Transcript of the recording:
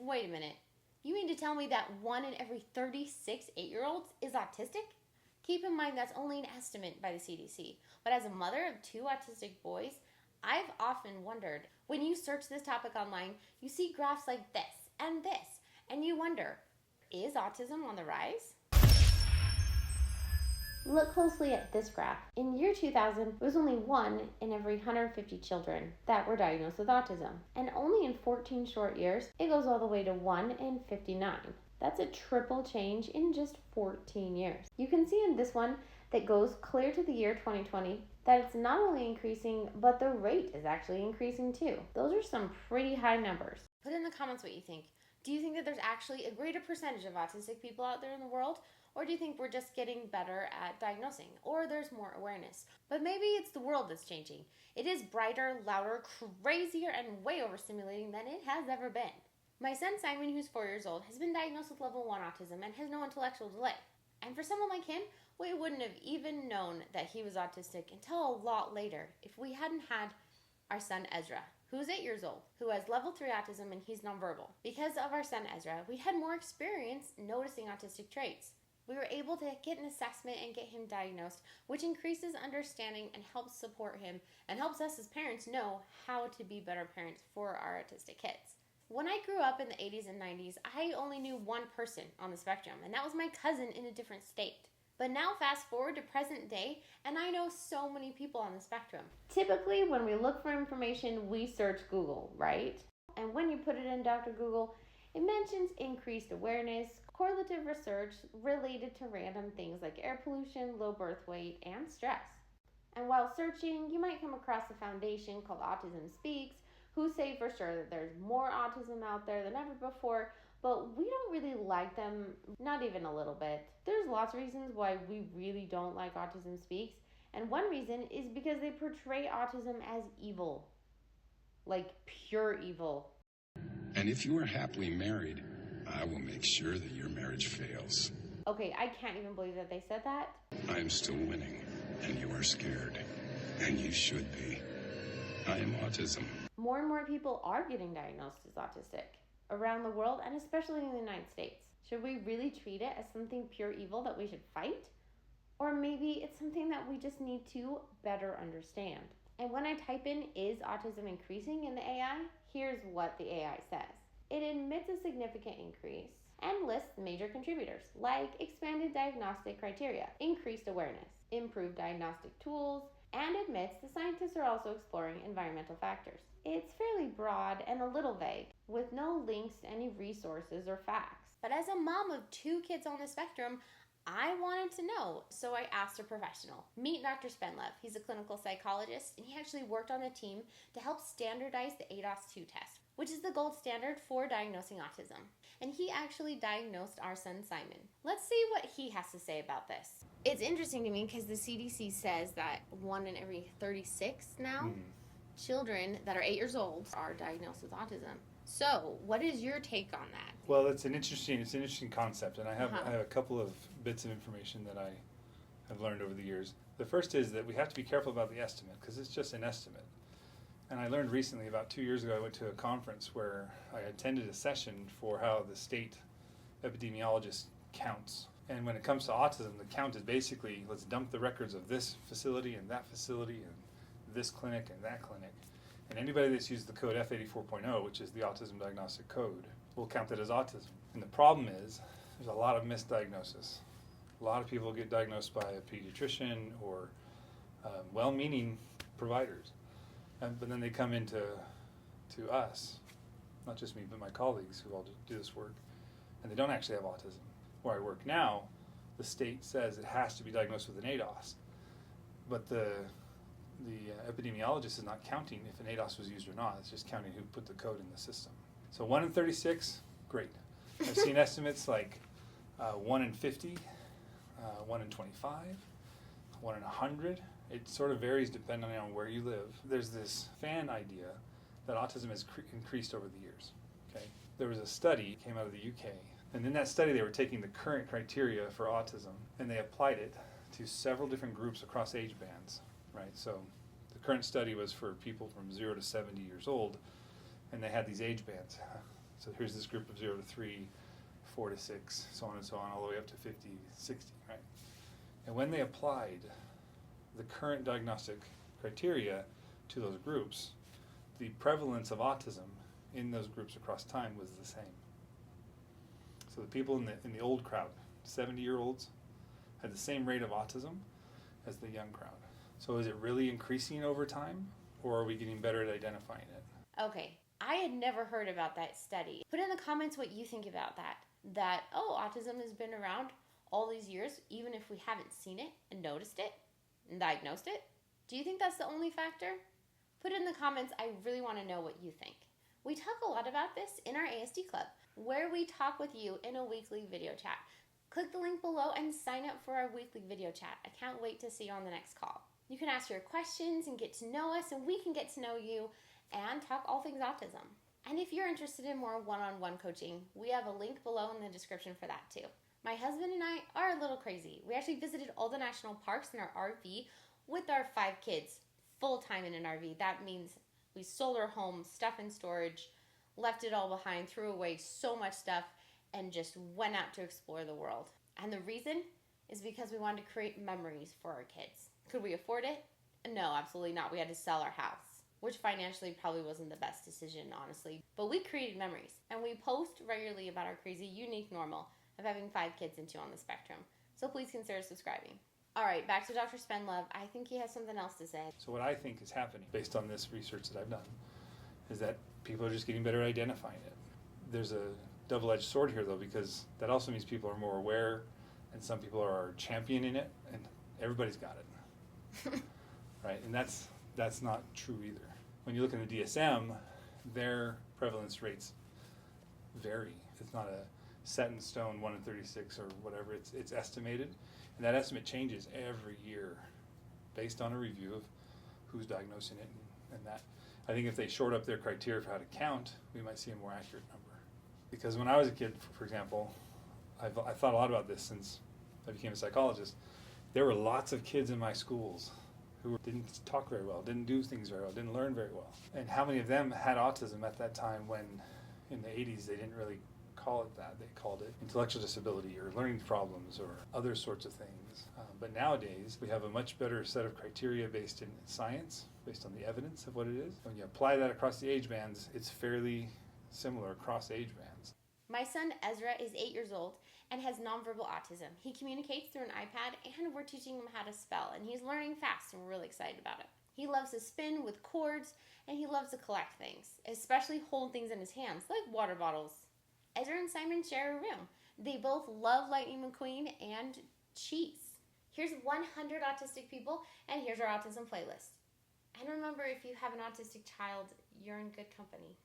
Wait a minute. You mean to tell me that 1 in every 36 8-year-olds is autistic? Keep in mind that's only an estimate by the CDC. But as a mother of 2 autistic boys, I've often wondered, when you search this topic online, you see graphs like this, and you wonder, is autism on the rise? Look closely at this graph. In year 2000, it was only 1 in every 150 children that were diagnosed with autism. And only in 14 short years, it goes all the way to 1 in 59. That's a triple change in just 14 years. You can see in this one that goes clear to the year 2020 that it's not only increasing, but the rate is actually increasing too. Those are some pretty high numbers. Put in the comments what you think. Do you think that there's actually a greater percentage of autistic people out there in the world? Or do you think we're just getting better at diagnosing? Or there's more awareness? But maybe it's the world that's changing. It is brighter, louder, crazier, and way overstimulating than it has ever been. My son Simon, who's 4 years old, has been diagnosed with level 1 autism and has no intellectual delay. And for someone like him, we wouldn't have even known that he was autistic until a lot later if we hadn't had our son Ezra, who's 8 years old, who has level 3 autism and he's nonverbal. Because of our son Ezra, we had more experience noticing autistic traits. We were able to get an assessment and get him diagnosed, which increases understanding and helps support him and helps us as parents know how to be better parents for our autistic kids. When I grew up in the 80s and 90s, I only knew one person on the spectrum, and that was my cousin in a different state. But now fast forward to present day, and I know so many people on the spectrum. Typically, when we look for information, we search Google, right? And when you put it in Dr. Google, it mentions increased awareness, correlative research related to random things like air pollution, low birth weight, and stress. And while searching, you might come across a foundation called Autism Speaks, who say for sure that there's more autism out there than ever before, but we don't really like them, not even a little bit. There's lots of reasons why we really don't like Autism Speaks, and one reason is because they portray autism as evil. Like pure evil. And if you are happily married, I will make sure that your marriage fails. Okay, I can't even believe that they said that. I am still winning, and you are scared. And you should be. I am autism. More and more people are getting diagnosed as autistic around the world, and especially in the United States. Should we really treat it as something pure evil that we should fight? Or maybe it's something that we just need to better understand. And when I type in, is autism increasing in the AI? Here's what the AI says. It admits a significant increase and lists major contributors like expanded diagnostic criteria, increased awareness, improved diagnostic tools, and admits the scientists are also exploring environmental factors. It's fairly broad and a little vague, with no links to any resources or facts. But as a mom of 2 kids on the spectrum, I wanted to know, so I asked a professional. Meet Dr. Spenlev. He's a clinical psychologist, and he actually worked on a team to help standardize the ADOS-2 test, which is the gold standard for diagnosing autism. And he actually diagnosed our son Simon. Let's see what he has to say about this. It's interesting to me because the CDC says that 1 in every 36 now children that are 8 years old are diagnosed with autism. So, what is your take on that? Well, it's an interesting concept, and I have a couple of bits of information that I have learned over the years. The first is that we have to be careful about the estimate because it's just an estimate. And I learned recently, about 2 years ago, I went to a conference where I attended a session for how the state epidemiologist counts. And when it comes to autism, the count is basically, let's dump the records of this facility and that facility and this clinic and that clinic. And anybody that's used the code F84.0, which is the autism diagnostic code, will count it as autism. And the problem is, there's a lot of misdiagnosis. A lot of people get diagnosed by a pediatrician or well-meaning providers. But then they come into us, not just me, but my colleagues who all do this work, and they don't actually have autism. Where I work now, the state says it has to be diagnosed with an ADOS, but the epidemiologist is not counting if an ADOS was used or not. It's just counting who put the code in the system. So 1 in 36, great. I've seen estimates like 1 in 50, 1 in 25, 1 in 100. It sort of varies depending on where you live. There's this fan idea that autism has increased over the years. Okay, there was a study came out of the UK, and in that study they were taking the current criteria for autism and they applied it to several different groups across age bands. Right, so the current study was for people from 0 to 70 years old, and they had these age bands. So here's this group of 0 to 3, 4 to 6, so on and so on, all the way up to 50, 60, right? And when they applied the current diagnostic criteria to those groups, the prevalence of autism in those groups across time was the same. So the people in the old crowd, 70-year-olds, had the same rate of autism as the young crowd. So is it really increasing over time, or are we getting better at identifying it? Okay, I had never heard about that study. Put in the comments what you think about that. That, oh, autism has been around all these years, even if we haven't seen it and noticed it and diagnosed it. Do you think that's the only factor? Put it in the comments. I really want to know what you think. We talk a lot about this in our ASD Club, where we talk with you in a weekly video chat. Click the link below and sign up for our weekly video chat. I can't wait to see you on the next call. You can ask your questions and get to know us, and we can get to know you and talk all things autism. And if you're interested in more one-on-one coaching, we have a link below in the description for that too. My husband and I are a little crazy. We actually visited all the national parks in our RV with our 5 kids, full-time in an RV. That means we sold our home, stuff in storage, left it all behind, threw away so much stuff, and just went out to explore the world. And the reason is because we wanted to create memories for our kids. Could we afford it? No, absolutely not. We had to sell our house, which financially probably wasn't the best decision, honestly. But we created memories, and we post regularly about our crazy, unique normal of having 5 kids and 2 on the spectrum. So please consider subscribing. All right, back to Dr. Spenlove. I think he has something else to say. So what I think is happening, based on this research that I've done, is that people are just getting better at identifying it. There's a double-edged sword here, though, because that also means people are more aware, and some people are championing it, and everybody's got it. Right? And that's not true either. When you look in the DSM, their prevalence rates vary. It's not a set in stone 1 in 36 or whatever. It's estimated, and that estimate changes every year based on a review of who's diagnosing it and that. I think if they short up their criteria for how to count, we might see a more accurate number. Because when I was a kid, for example, I thought a lot about this since I became a psychologist. There were lots of kids in my schools who didn't talk very well, didn't do things very well, didn't learn very well. And how many of them had autism at that time when in the 80s they didn't really call it that. They called it intellectual disability or learning problems or other sorts of things. But nowadays we have a much better set of criteria based in science, based on the evidence of what it is. When you apply that across the age bands, it's fairly similar across age bands. My son Ezra is 8 years old and has nonverbal autism. He communicates through an iPad, and we're teaching him how to spell, and he's learning fast, and we're really excited about it. He loves to spin with cords, and he loves to collect things, especially hold things in his hands, like water bottles. Ezra and Simon share a room. They both love Lightning McQueen and cheese. Here's 100 autistic people, and here's our autism playlist. And remember, if you have an autistic child, you're in good company.